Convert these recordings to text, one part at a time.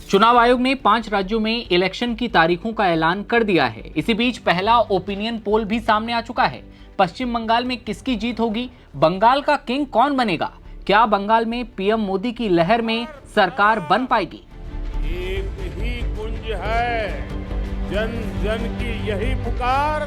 चुनाव आयोग ने 5 राज्यों में इलेक्शन की तारीखों का ऐलान कर दिया है। इसी बीच पहला ओपिनियन पोल भी सामने आ चुका है। पश्चिम बंगाल में किसकी जीत होगी? बंगाल का किंग कौन बनेगा? क्या बंगाल में पीएम मोदी की लहर में सरकार बन पाएगी? एक ही कुंज है, जन जन की यही पुकार।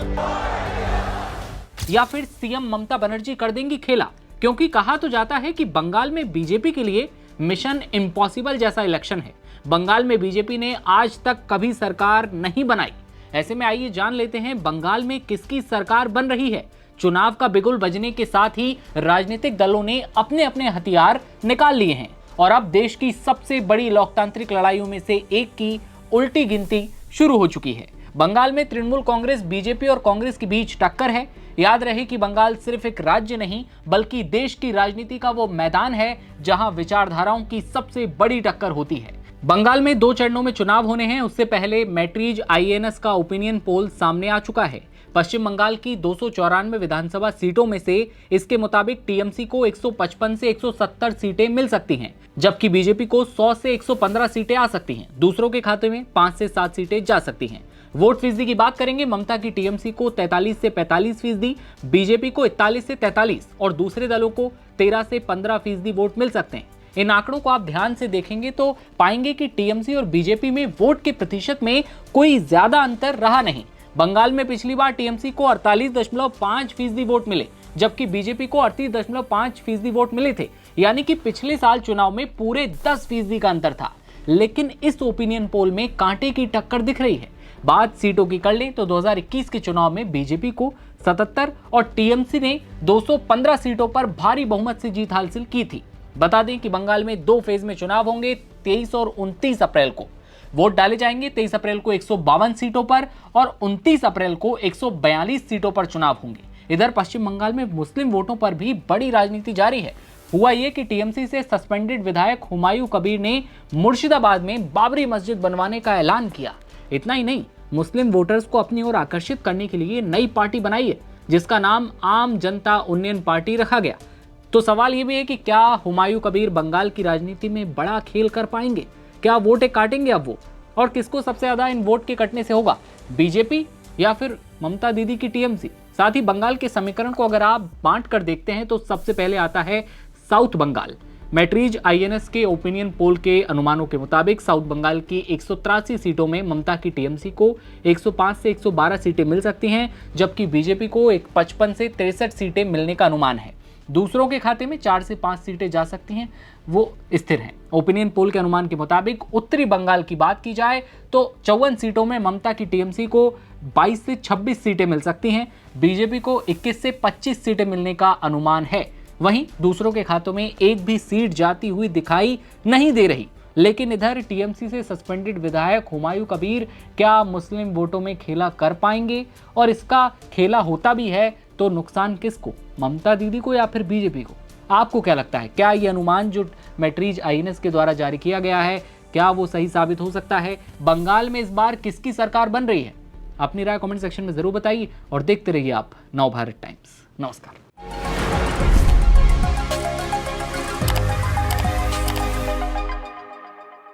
या फिर सीएम ममता बनर्जी कर देंगी खेला? क्योंकि कहा तो जाता है कि बंगाल में बीजेपी के लिए मिशन इम्पॉसिबल जैसा इलेक्शन है। बंगाल में बीजेपी ने आज तक कभी सरकार नहीं बनाई। ऐसे में आइए जान लेते हैं बंगाल में किसकी सरकार बन रही है। चुनाव का बिगुल बजने के साथ ही राजनीतिक दलों ने अपने अपने हथियार निकाल लिए हैं और अब देश की सबसे बड़ी लोकतांत्रिक लड़ाइयों में से एक की उल्टी गिनती शुरू हो चुकी है। बंगाल में तृणमूल कांग्रेस, बीजेपी और कांग्रेस के बीच टक्कर है। याद रहे कि बंगाल सिर्फ एक राज्य नहीं बल्कि देश की राजनीति का वो मैदान है जहां विचारधाराओं की सबसे बड़ी टक्कर होती है। बंगाल में 2 चरणों में चुनाव होने हैं। उससे पहले मैट्रीज आईएनएस का ओपिनियन पोल सामने आ चुका है। पश्चिम बंगाल की 294 विधानसभा सीटों में से इसके मुताबिक टीएमसी को 155 से 170 सीटें मिल सकती हैं, जबकि बीजेपी को 100 से 115 सीटें आ सकती हैं। दूसरों के खाते में 5 से 7 सीटें जा सकती हैं। वोट फीसदी की बात करेंगे, ममता की टीएमसी को 43 से 45%, बीजेपी को 41 से 43 और दूसरे दलों को 13 से 15% वोट मिल सकते हैं। इन आंकड़ों को आप ध्यान से देखेंगे तो पाएंगे कि टीएमसी और बीजेपी में वोट के प्रतिशत में कोई ज्यादा अंतर रहा नहीं। बंगाल में पिछली बार टीएमसी को 48.5% वोट मिले, जबकि बीजेपी को 38.5% वोट मिले थे। यानी कि पिछले साल चुनाव में पूरे 10% का अंतर था। लेकिन इस ओपिनियन पोल में कांटे की टक्कर दिख रही है। बात सीटों की कर लें तो 2021 के चुनाव में बीजेपी को 77 और टीएमसी ने 215 सीटों पर भारी बहुमत से जीत हासिल की थी। बता दें कि बंगाल में 2 फेज में चुनाव होंगे। 23 और 29 अप्रैल को वोट डाले जाएंगे। 23 अप्रैल को 152 सीटों पर और 29 अप्रैल को 142 सीटों पर चुनाव होंगे। इधर पश्चिम बंगाल में मुस्लिम वोटों पर भी बड़ी राजनीति जारी है। हुआ ये कि टीएमसी से सस्पेंडेड विधायक हुमायूं कबीर ने मुर्शिदाबाद में बाबरी मस्जिद बनवाने का ऐलान किया। इतना ही नहीं, मुस्लिम वोटर्स को अपनी ओर आकर्षित करने के लिए नई पार्टी बनाई है जिसका नाम आम जनता उन्नयन पार्टी रखा गया। तो सवाल ये भी है कि क्या हुमायूं कबीर बंगाल की राजनीति में बड़ा खेल कर पाएंगे? क्या वोटें काटेंगे अब वो? और किसको सबसे ज्यादा इन वोट के कटने से होगा, बीजेपी या फिर ममता दीदी की टीएमसी? साथ ही बंगाल के समीकरण को अगर आप बांट कर देखते हैं तो सबसे पहले आता है साउथ बंगाल। मैट्रीज आईएनएस के ओपिनियन पोल के अनुमानों के मुताबिक साउथ बंगाल की 183 सीटों में ममता की टीएमसी को 105 से 112 सीटें मिल सकती हैं, जबकि बीजेपी को 55 से 63 सीटें मिलने का अनुमान है। दूसरों के खाते में 4 से 5 सीटें जा सकती हैं, वो स्थिर हैं। ओपिनियन पोल के अनुमान के मुताबिक उत्तरी बंगाल की बात की जाए तो 54 सीटों में ममता की टीएमसी को 22 से 26 सीटें मिल सकती हैं, बीजेपी को 21 से 25 सीटें मिलने का अनुमान है। वहीं दूसरों के खातों में एक भी सीट जाती हुई दिखाई नहीं दे रही। लेकिन इधर टीएमसी से सस्पेंडेड विधायक हुमायूं कबीर क्या मुस्लिम वोटों में खेला कर पाएंगे? और इसका खेला होता भी है तो नुकसान किसको, ममता दीदी को या फिर बीजेपी को? आपको क्या लगता है, क्या ये अनुमान जो मैट्रीज आईएनएस के द्वारा जारी किया गया है क्या वो सही साबित हो सकता है? बंगाल में इस बार किसकी सरकार बन रही है? अपनी राय कमेंट सेक्शन में जरूर बताइए और देखते रहिए आप नवभारत टाइम्स। नमस्कार।